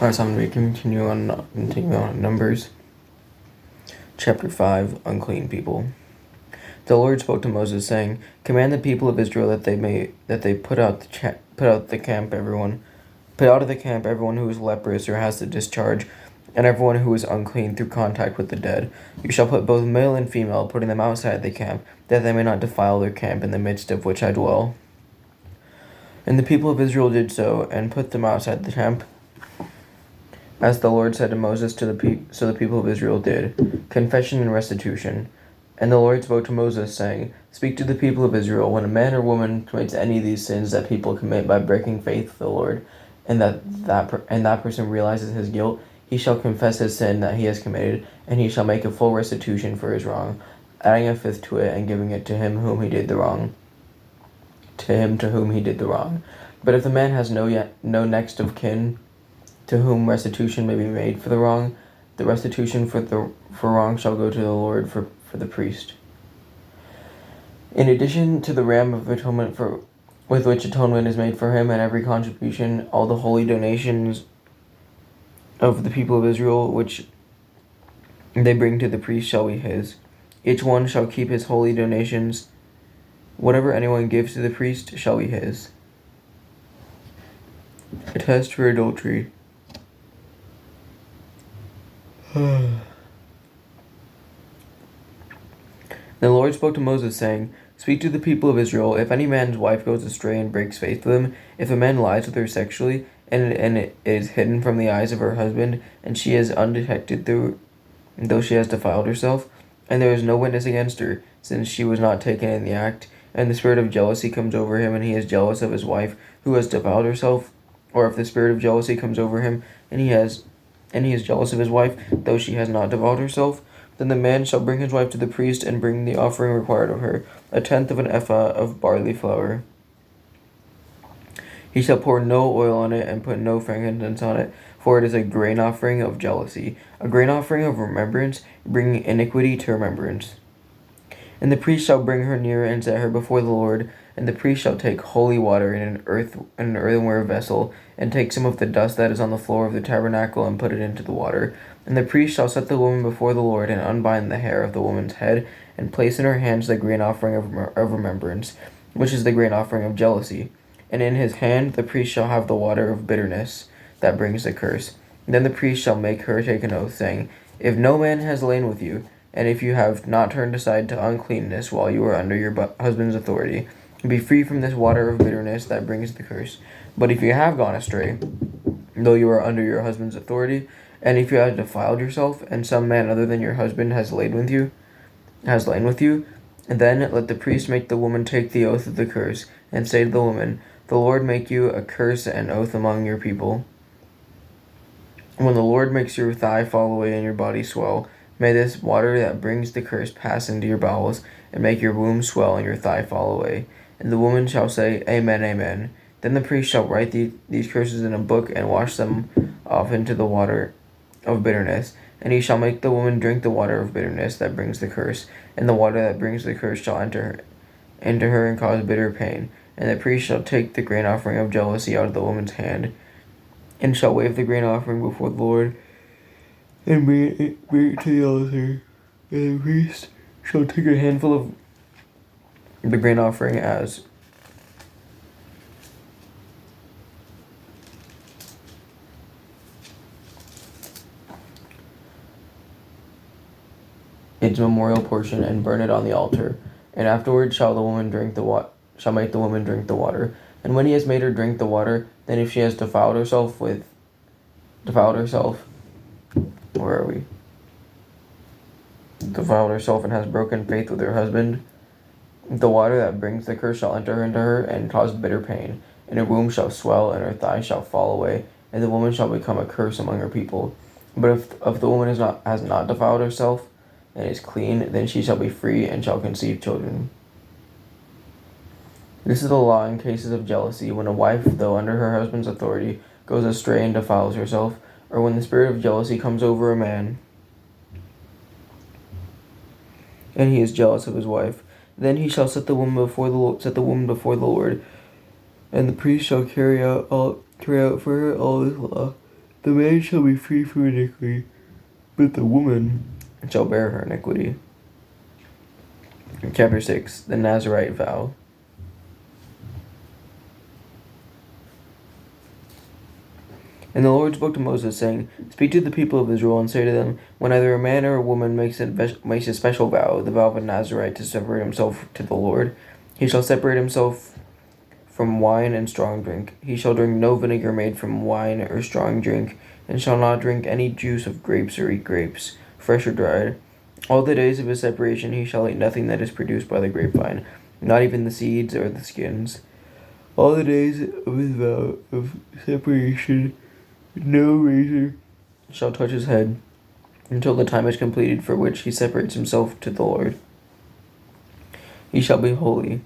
Alright, so I'm going to continue on Numbers. Chapter 5, Unclean People. The Lord spoke to Moses, saying, "Command the people of Israel that they put out of the camp everyone who is leprous or has the discharge, and everyone who is unclean through contact with the dead. You shall put both male and female, putting them outside the camp, that they may not defile their camp in the midst of which I dwell." And the people of Israel did so, and put them outside the camp, as the Lord said to Moses, so the people of Israel did. Confession and restitution. And the Lord spoke to Moses, saying, "Speak to the people of Israel, when a man or woman commits any of these sins that people commit by breaking faith with the Lord, and that person realizes his guilt, he shall confess his sin that he has committed, and he shall make a full restitution for his wrong, adding a fifth to it and giving it to him whom he did the wrong. But if the man has no next of kin to whom restitution may be made for the wrong, the restitution for wrong shall go to the Lord for the priest. In addition to the ram of atonement with which atonement is made for him, and every contribution, all the holy donations of the people of Israel which they bring to the priest shall be his. Each one shall keep his holy donations. Whatever anyone gives to the priest shall be his. A test for adultery. The Lord spoke to Moses, saying, "Speak to the people of Israel, if any man's wife goes astray and breaks faith with him, if a man lies with her sexually, and it is hidden from the eyes of her husband, and she is undetected though she has defiled herself, and there is no witness against her, since she was not taken in the act, and the spirit of jealousy comes over him, and he is jealous of his wife who has defiled herself, or if the spirit of jealousy comes over him, and he is jealous of his wife, though she has not defiled herself, then the man shall bring his wife to the priest and bring the offering required of her, 1/10 of an ephah of barley flour. He shall pour no oil on it and put no frankincense on it, for it is a grain offering of jealousy, a grain offering of remembrance, bringing iniquity to remembrance. And the priest shall bring her near and set her before the Lord, and the priest shall take holy water in an earthenware vessel, and take some of the dust that is on the floor of the tabernacle and put it into the water. And the priest shall set the woman before the Lord, and unbind the hair of the woman's head, and place in her hands the grain offering of remembrance, which is the grain offering of jealousy. And in his hand the priest shall have the water of bitterness, that brings the curse. Then the priest shall make her take an oath, saying, "If no man has lain with you, and if you have not turned aside to uncleanness while you are under your husband's authority, be free from this water of bitterness that brings the curse. But if you have gone astray, though you are under your husband's authority, and if you have defiled yourself, and some man other than your husband has lain with you, then let the priest make the woman take the oath of the curse, and say to the woman, 'The Lord make you a curse and oath among your people. When the Lord makes your thigh fall away and your body swell, may this water that brings the curse pass into your bowels, and make your womb swell and your thigh fall away.' And the woman shall say, 'Amen, amen.' Then the priest shall write these curses in a book, and wash them off into the water of bitterness. And he shall make the woman drink the water of bitterness that brings the curse, and the water that brings the curse shall enter her and cause bitter pain. And the priest shall take the grain offering of jealousy out of the woman's hand, and shall wave the grain offering before the Lord, and bring it to the altar. And the priest shall take a handful of the grain offering as its memorial portion, and burn it on the altar. And afterwards shall make the woman drink the water. And when he has made her drink the water, then if she has defiled herself, and has broken faith with her husband, the water that brings the curse shall enter into her and cause bitter pain, and her womb shall swell, and her thigh shall fall away, and the woman shall become a curse among her people. But if the woman has not defiled herself, and is clean, then she shall be free and shall conceive children. This is the law in cases of jealousy, when a wife, though under her husband's authority, goes astray and defiles herself, or when the spirit of jealousy comes over a man, and he is jealous of his wife. Then he shall set the woman before the Lord, and the priest shall carry out for her all his law. The man shall be free from iniquity, but the woman shall bear her iniquity. Chapter 6. The Nazirite Vow. And the Lord spoke to Moses, saying, Speak to the people of Israel, and say to them, When either a man or a woman makes a special vow, the vow of a Nazirite, to separate himself to the Lord, he shall separate himself from wine and strong drink. He shall drink no vinegar made from wine or strong drink, and shall not drink any juice of grapes or eat grapes, fresh or dried. All the days of his separation he shall eat nothing that is produced by the grapevine, not even the seeds or the skins. All the days of his vow of separation no razor shall touch his head until the time is completed for which he separates himself to the Lord. He shall be holy.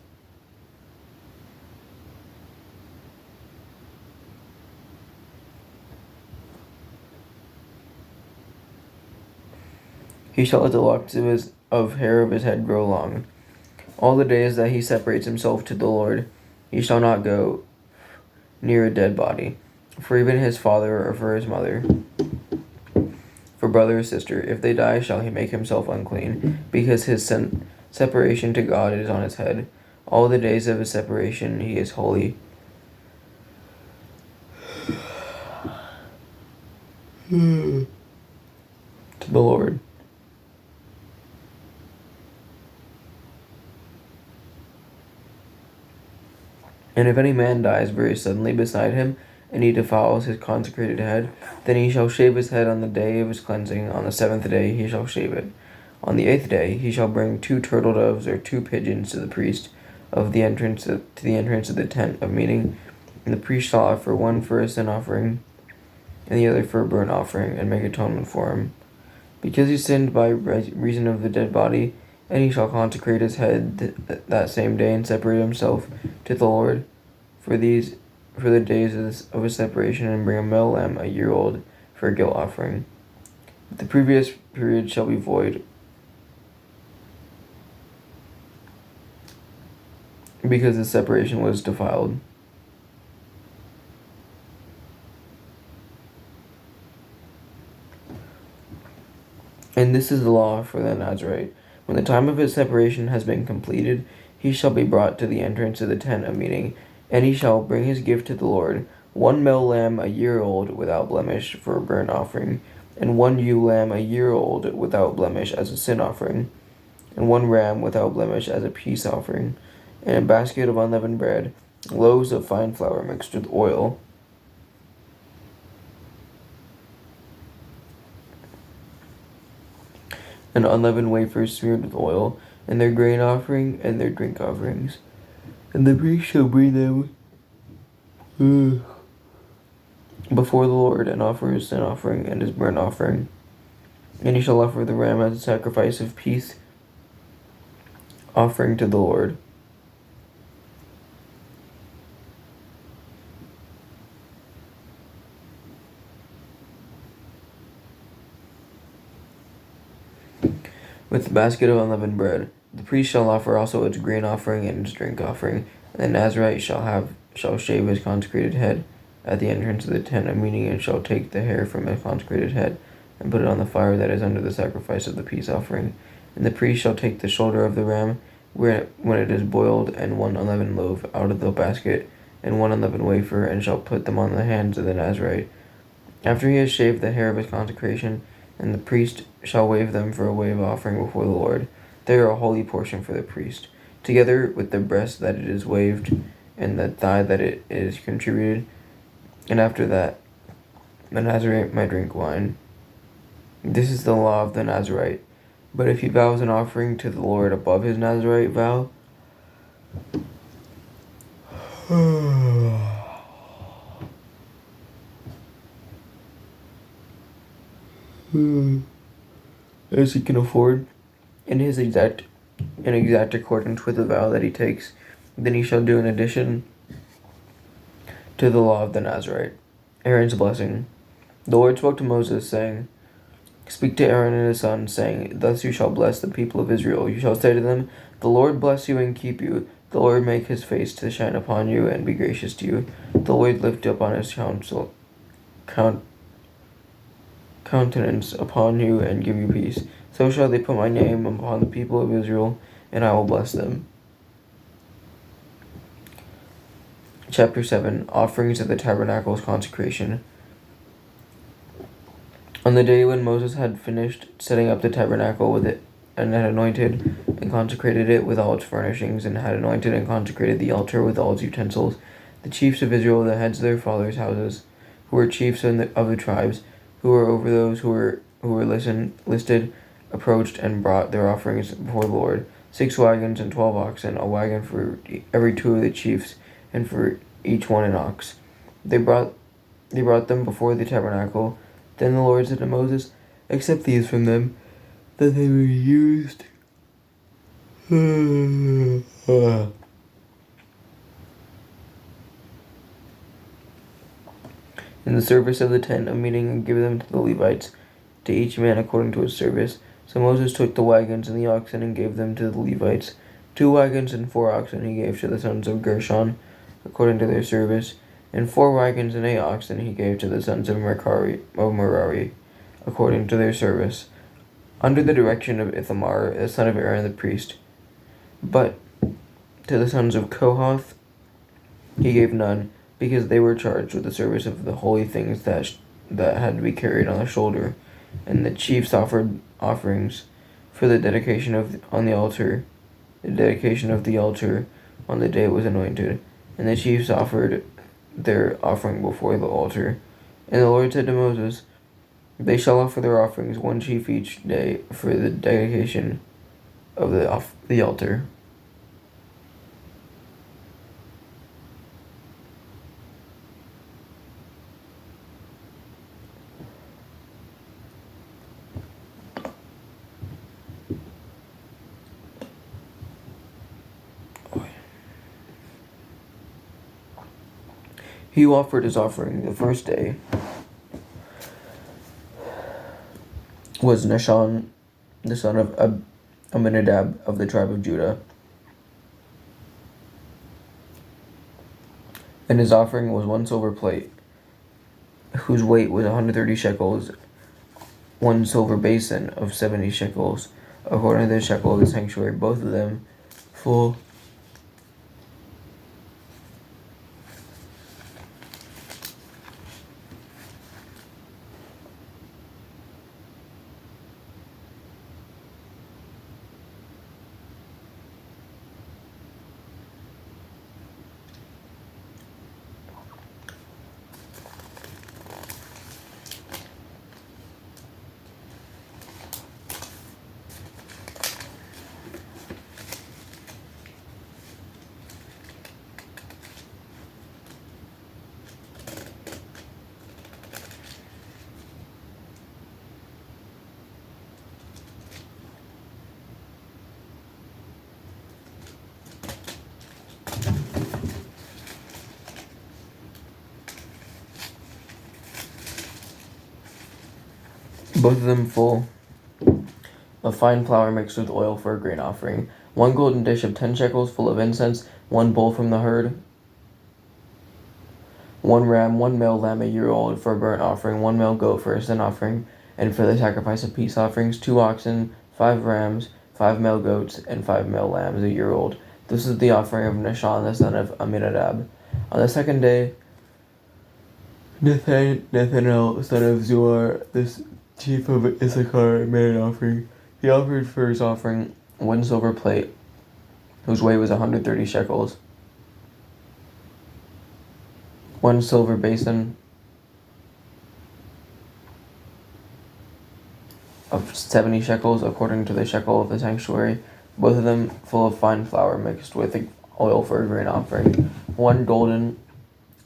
He shall let the locks of hair of his head grow long. All the days that he separates himself to the Lord, he shall not go near a dead body, for even his father or for his mother, for brother or sister, if they die, shall he make himself unclean, because his separation to God is on his head. All the days of his separation he is holy. To the Lord. And if any man dies very suddenly beside him, and he defiles his consecrated head, then he shall shave his head on the day of his cleansing. On the 7th day he shall shave it. On the 8th day he shall bring 2 turtle doves or 2 pigeons to the priest of the entrance to the entrance of the tent of meeting. And the priest shall offer one for a sin offering, and the other for a burnt offering, and make atonement for him, because he sinned by reason of the dead body. And he shall consecrate his head that same day, and separate himself to the Lord for the days of his separation, and bring a male lamb a year old for a guilt offering. The previous period shall be void, because the separation was defiled. And this is the law for the Nazirite. When the time of his separation has been completed, he shall be brought to the entrance of the tent of meeting, and he shall bring his gift to the Lord, 1 male lamb a year old without blemish for a burnt offering, and 1 ewe lamb a year old without blemish as a sin offering, and 1 ram without blemish as a peace offering, and a basket of unleavened bread, loaves of fine flour mixed with oil, and unleavened wafers smeared with oil, and their grain offering and their drink offerings. And the priest shall bring them before the Lord, and offer his sin offering and his burnt offering. And he shall offer the ram as a sacrifice of peace offering to the Lord. With the basket of unleavened bread, the priest shall offer also its grain offering and its drink offering, and the Nazirite shall shave his consecrated head at the entrance of the tent of meeting, and shall take the hair from his consecrated head, and put it on the fire that is under the sacrifice of the peace offering. And the priest shall take the shoulder of the ram, when it is boiled, and 1 unleavened loaf out of the basket, and 1 unleavened wafer, and shall put them on the hands of the Nazirite. After he has shaved the hair of his consecration, and the priest shall wave them for a wave offering before the Lord. They are a holy portion for the priest, together with the breast that it is waved, and the thigh that it is contributed. And after that, the Nazirite may drink wine. This is the law of the Nazirite. But if he vows an offering to the Lord above his Nazirite vow, as he can afford, in exact accordance with the vow that he takes, then he shall do in addition to the law of the Nazirite. Aaron's blessing. The Lord spoke to Moses, saying, Speak to Aaron and his sons, saying, Thus you shall bless the people of Israel. You shall say to them, The Lord bless you and keep you. The Lord make his face to shine upon you and be gracious to you. The Lord lift up on his countenance upon you and give you peace. So shall they put my name upon the people of Israel, and I will bless them. Chapter 7 Offerings of the Tabernacle's Consecration. On the day when Moses had finished setting up the tabernacle with it, and had anointed and consecrated it with all its furnishings, and had anointed and consecrated the altar with all its utensils, the chiefs of Israel, the heads of their fathers' houses, who were chiefs of the tribes, who were over those who were listed, approached and brought their offerings before the Lord, 6 wagons and 12 oxen, a wagon for every 2 of the chiefs, and for each one an ox. They brought them before the tabernacle. Then the Lord said to Moses, "Accept these from them, that they may be used in the service of the tent of meeting, and give them to the Levites, to each man according to his service." So Moses took the wagons and the oxen and gave them to the Levites. 2 wagons and 4 oxen he gave to the sons of Gershon according to their service, and 4 wagons and 8 oxen he gave to the sons of Merari according to their service, under the direction of Ithamar, the son of Aaron the priest. But to the sons of Kohath he gave none, because they were charged with the service of the holy things that had to be carried on the shoulder. And the chiefs offered offerings for the dedication on the altar on the day it was anointed. And the chiefs offered their offering before the altar. And the Lord said to Moses, "They shall offer their offerings, 1 chief each day, for the dedication of the altar." He who offered his offering the first day was Nahshon, the son of Amminadab of the tribe of Judah. And his offering was 1 silver plate, whose weight was 130 shekels, 1 silver basin of 70 shekels, according to the shekel of the sanctuary, both of them full. Both of them full of fine flour mixed with oil for a grain offering, 1 golden dish of 10 shekels full of incense, 1 bull from the herd, 1 ram, 1 male lamb a year old for a burnt offering, 1 male goat for a sin offering, and for the sacrifice of peace offerings, 2 oxen, 5 rams, 5 male goats, and 5 male lambs a year old. This is the offering of Nahshon, the son of Amminadab. On the second day, Nethanel, son of Zuar, the chief of Issachar, made an offering. He offered for his offering 1 silver plate, whose weight was 130 shekels, 1 silver basin of 70 shekels, according to the shekel of the sanctuary, both of them full of fine flour mixed with oil for a grain offering, 1 golden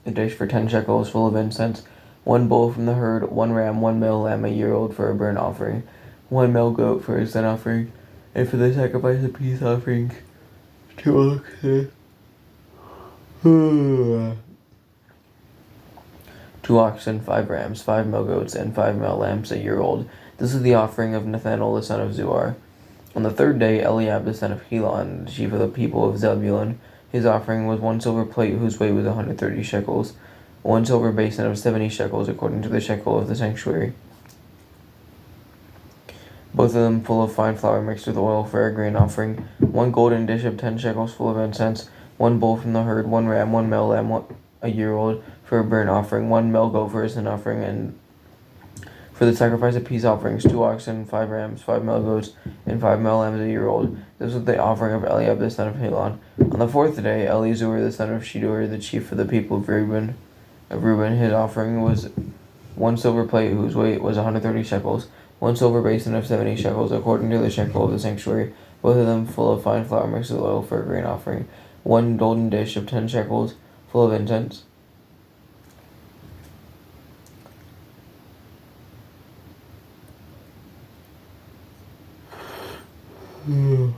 dish for 10 shekels full of incense, 1 bull from the herd, 1 ram, 1 male lamb a year old for a burnt offering, 1 male goat for a sin offering, and for the sacrifice of peace offerings, 2 oxen, 2 oxen, 5 rams, 5 male goats, and 5 male lambs a year old. This is the offering of Nethanel, the son of Zuar. On the third day, Eliab, the son of Helon, the chief of the people of Zebulun, his offering was 1 silver plate whose weight was 130 shekels, 1 silver basin of 70 shekels, according to the shekel of the sanctuary. both of them full of fine flour mixed with oil for a grain offering, 1 golden dish of 10 shekels full of incense, 1 bull from the herd, 1 ram, 1 male lamb, a year old for a burnt offering, 1 male goat for a sin offering, and for the sacrifice of peace offerings, 2 oxen, 5 rams, 5 male goats, and 5 male lambs a year old. This was the offering of Eliab the son of Helon. On the 4th day, Elizur the son of Shedeur, the chief of the people of Reuben, his offering was 1 silver plate whose weight was 130 shekels, 1 silver basin of 70 shekels according to the shekel of the sanctuary, both of them full of fine flour mixed with oil for a grain offering, 1 golden dish of 10 shekels full of incense, 1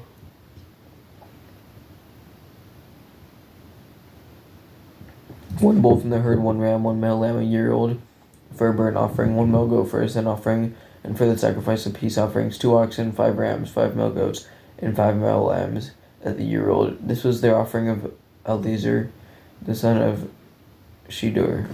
bull from the herd, 1 ram, 1 male lamb a year old for a burnt offering, 1 male goat for a sin offering, and for the sacrifice of peace offerings, 2 oxen, 5 rams, 5 male goats, and 5 male lambs at the year old. This was their offering of Elizur the son of Shedeur.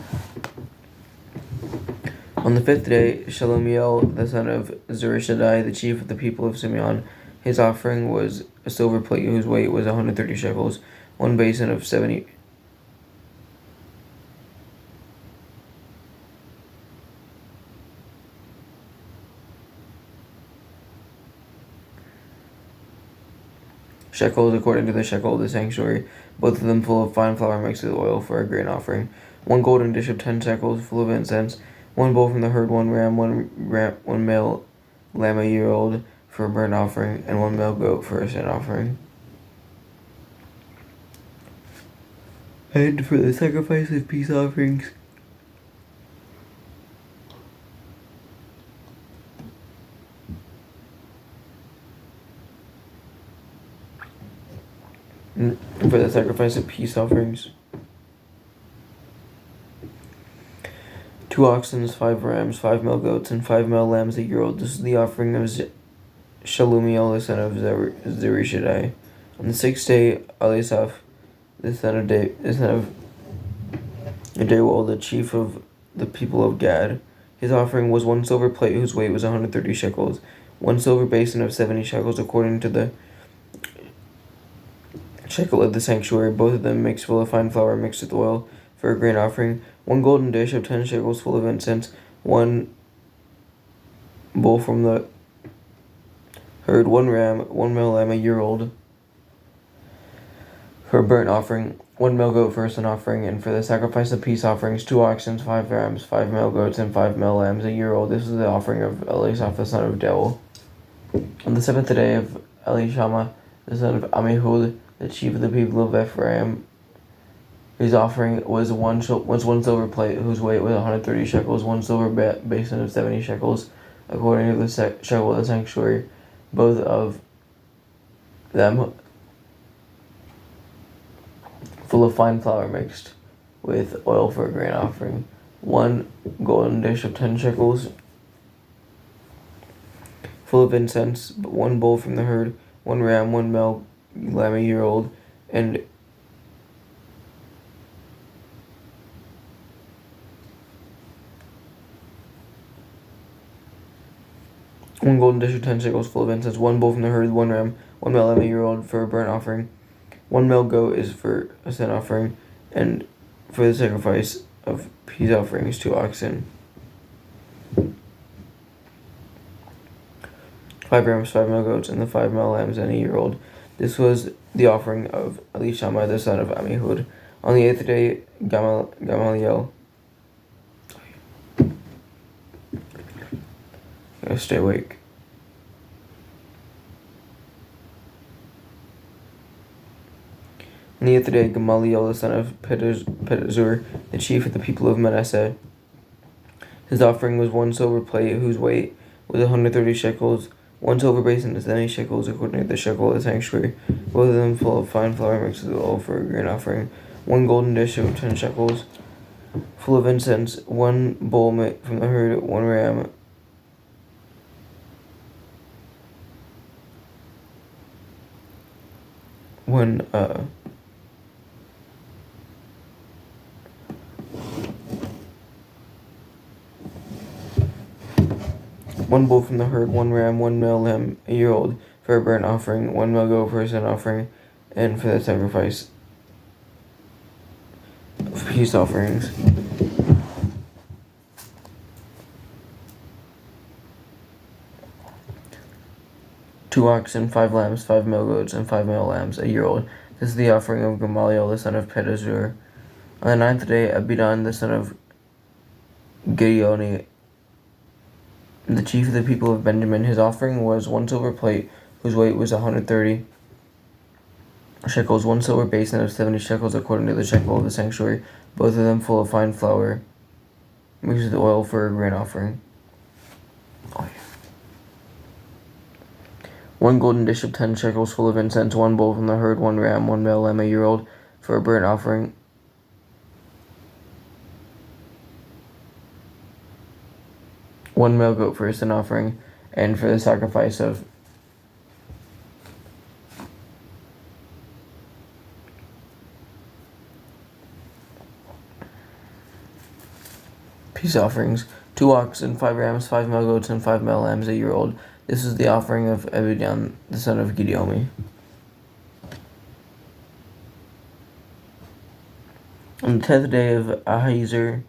On the 5th day, Shelumiel the son of Zurishaddai, the chief of the people of Simeon, his offering was a silver plate whose weight was 130 shekels, 1 basin of 70 shekels according to the shekel of the sanctuary, both of them full of fine flour mixed with oil for a grain offering, 1 golden dish of 10 shekels full of incense, 1 bull from the herd, 1 ram, 1 male lamb a year old for a burnt offering, and 1 male goat for a sin offering. And for the sacrifice of peace offerings, for the sacrifice of peace offerings, 2 oxen, 5 rams, 5 male goats, and 5 male lambs a year old. This is the offering of Shelumiel the son of Zurishaddai. On the 6th day, Elisaph the son of Deuel, the chief of the people of Gad, his offering was 1 silver plate whose weight was 130 shekels, 1 silver basin of 70 shekels according to the shekel of the sanctuary, both of them mixed full of fine flour mixed with oil for a grain offering, 1 golden dish of 10 shekels full of incense, 1 bull from the herd, 1 ram, 1 male lamb a year old for a burnt offering, 1 male goat for a sin offering, and for the sacrifice of peace offerings, 2 oxen, 5 rams, 5 male goats, and 5 male lambs a year old. This is the offering of Elisaph the son of Deuel. On the 7th day of Elishama the son of Ammihud, the chief of the people of Ephraim, his offering was 1 silver plate whose weight was 130 shekels, 1 silver basin of 70 shekels according to the shekel of the sanctuary, both of them full of fine flour mixed with oil for a grain offering, 1 golden dish of 10 shekels full of incense, 1 bull from the herd, 1 ram, 1 male lamb a year old, and 1 golden dish of 10 shekels full of incense, 1 bull from the herd, 1 ram, 1 male lamb a year old for a burnt offering, 1 male goat is for a sin offering, and for the sacrifice of peace offerings, 2 oxen, 5 rams, 5 male goats, and the 5 male lambs and a year old. This was the offering of Elishama the son of Ammihud. On the 8th day, Gamaliel, gotta stay awake. On the 8th day, Gamaliel the son of Pedazur, the chief of the people of Manasseh, his offering was 1 silver plate whose weight was 130 shekels, 1 silver basin of 70 shekels according to the shekel of the sanctuary, both of them full of fine flour mixed with oil for a grain offering, 1 golden dish of 10 shekels full of incense, 1 bull from the herd, 1 ram, 1 1 one bull from the herd, one ram, one male lamb, a year old, for a burnt offering, one male goat for a sin offering, and for the sacrifice of peace offerings. Two oxen, 5 lambs, 5 male goats, and 5 male lambs, a year old. This is the offering of Gamaliel the son of Pedazur. On the 9th day, Abidan the son of Gideoni, the chief of the people of Benjamin, his offering was 1 silver plate, whose weight was 130 shekels, 1 silver basin of 70 shekels according to the shekel of the sanctuary, both of them full of fine flour, mixed with oil for a grain offering. 1 golden dish of 10 shekels full of incense, 1 bull from the herd, 1 ram, 1 male lamb, a year old, for a burnt offering. 1 male goat for a sin offering, and for the sacrifice of peace offerings, 2 oxen, 5 rams, 5 male goats, and 5 male lambs, a year old. This is the offering of Abidan the son of Gideoni. On the 10th day of Ahiezer,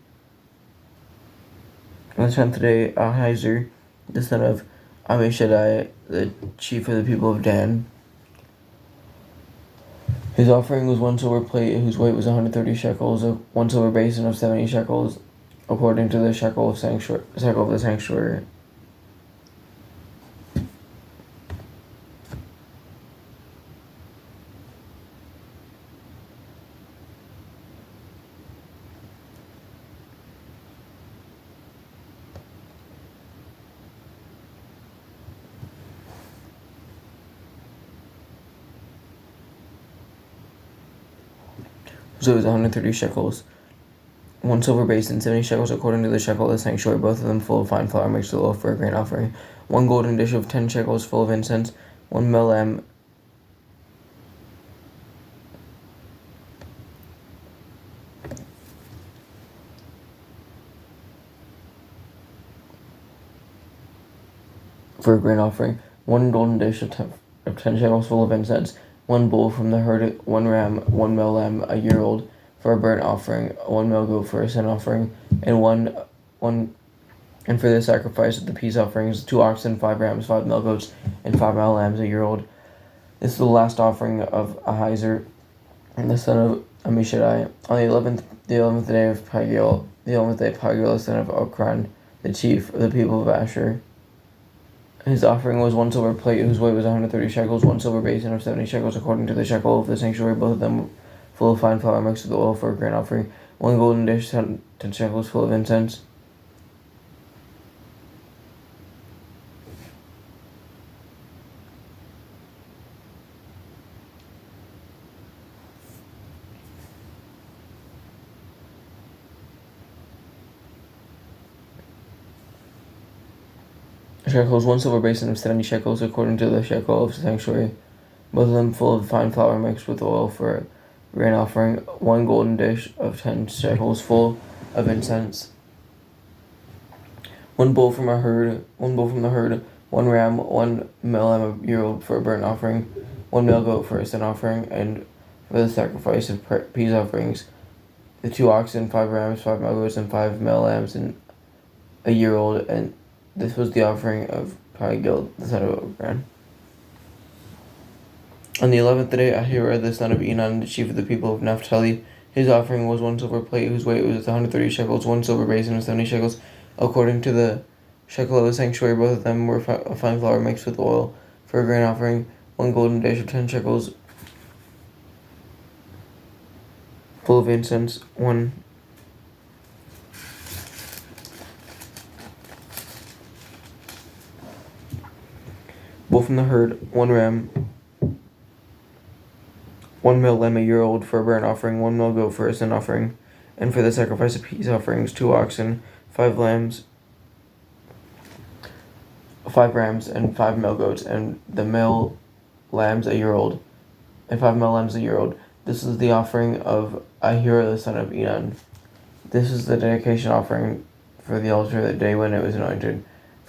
the son of Ammishaddai, the chief of the people of Dan, his offering was 1 silver plate, whose weight was 130 shekels, 1 silver basin of 70 shekels, according to the shekel of the sanctuary. So it was 130 shekels. 1 silver basin, 70 shekels according to the shekel of the sanctuary, both of them full of fine flour mixed with oil for a grain offering. 1 golden dish of 10 shekels full of incense. 1 male lamb, for a grain offering. 1 golden dish of 10 shekels full of incense. 1 bull from the herd, 1 ram, 1 male lamb, a year old, for a burnt offering, 1 male goat for a sin offering, and for the sacrifice of the peace offerings, 2 oxen, 5 rams, 5 male goats, and 5 male lambs, a year old. This is the last offering of Ahiezer, the son of Ammishaddai. On the 11th day of Pagiel, the son of Okran, the chief of the people of Asher. His offering was 1 silver plate, whose weight was 130 shekels, 1 silver basin of 70 shekels, according to the shekel of the sanctuary, both of them full of fine flour mixed with oil for a grain offering. 1 golden dish, 10 shekels full of incense. Shekels, 1 silver basin of 70 shekels, according to the shekel of the sanctuary, both of them full of fine flour mixed with oil for a grain offering. 1 golden dish of 10 shekels full of incense. 1 bull from the herd, 1 ram, 1 male lamb, a year old, for a burnt offering, 1 male goat for a sin offering, and for the sacrifice of peace offerings, the 2 oxen, 5 rams, 5 male goats, and 5 male lambs, and a year old, and this was the offering of Pagiel the son of Okran. On the 11th day, Ahira the son of Enan, the chief of the people of Naphtali, his offering was 1 silver plate, whose weight was 130 shekels, 1 silver basin of 70 shekels, according to the shekel of the sanctuary, both of them were fine flour mixed with oil for a grain offering. 1 golden dish of 10 shekels full of incense. 1 bull from the herd, 1 ram, 1 male lamb, a year old, for a burnt offering, 1 male goat for a sin offering, and for the sacrifice of peace offerings, 2 oxen, 5 lambs, 5 rams, and 5 male goats, and the male lambs a year old, and 5 male lambs a year old. This is the offering of Ahira the son of Enan. This is the dedication offering for the altar that day when it was anointed,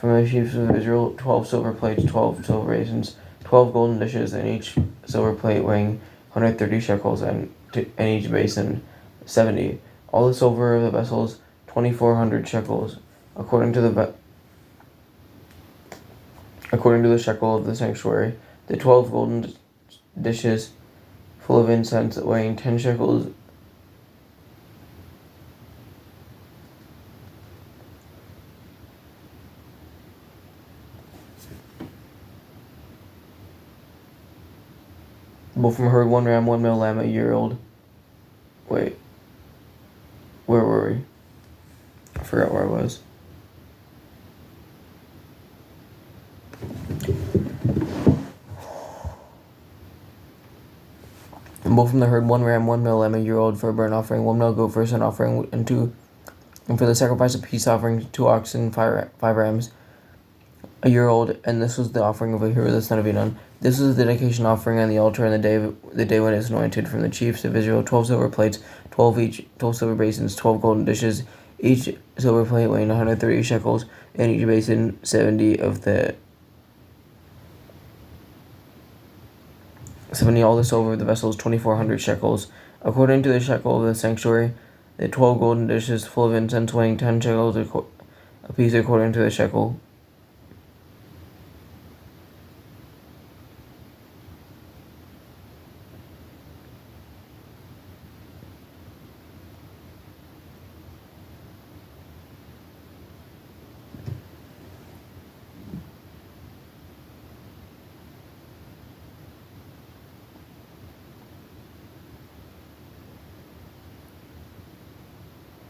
From the chiefs of Israel, 12 silver plates, 12 silver basins, 12 golden dishes, and each silver plate weighing 130 shekels, and each basin 70. All the silver of the vessels, 2,400 shekels, according to the shekel of the sanctuary. The 12 golden dishes full of incense, weighing 10 shekels, both from a herd, 1 ram, 1 male lamb, a year old. Wait, where were we? I forgot where I was. And both from the herd, 1 ram, 1 male lamb, a year old for a burnt offering, 1 male goat for a sin offering, and for the sacrifice of peace offering, 2 oxen, 5 rams, a year old. And this was the offering of Ahira the son of Enan. This was the dedication offering on the altar on the day when it was anointed, from the chiefs of Israel, 12 silver plates, 12 silver basins, 12 golden dishes, each silver plate weighing 130 shekels, and each basin 70 all the silver of the vessels, 2,400 shekels, according to the shekel of the sanctuary. The 12 golden dishes full of incense, weighing 10 shekels a piece, according to the shekel.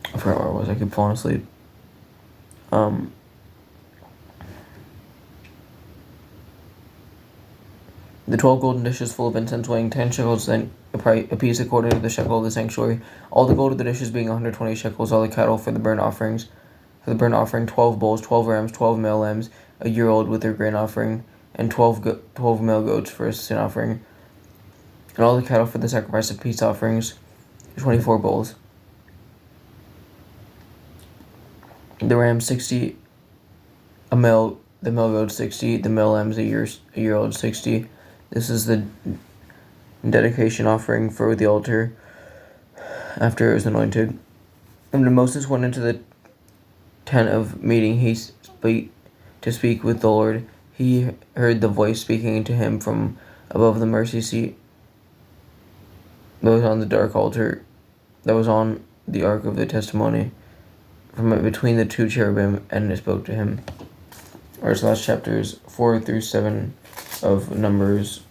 I forgot where I was. I keep falling asleep. The 12 golden dishes full of incense, weighing 10 shekels, then a piece according to the shekel of the sanctuary. All the gold of the dishes being 120 shekels. All the cattle for the burnt offerings. For the burnt offering, 12 bulls, 12 rams, 12 male lambs, a year old with their grain offering, and 12 male goats for a sin offering. And all the cattle for the sacrifice of peace offerings, 24 bulls. The ram 60, the male goat 60, the male lambs a year old 60. This is the dedication offering for the altar after it was anointed. And when Moses went into the tent of meeting, to speak with the Lord. He heard the voice speaking to him from above the mercy seat that was on the dark altar, that was on the ark of the testimony, from between the 2 cherubim, and it spoke to him. Or last chapters 4 through 7 of Numbers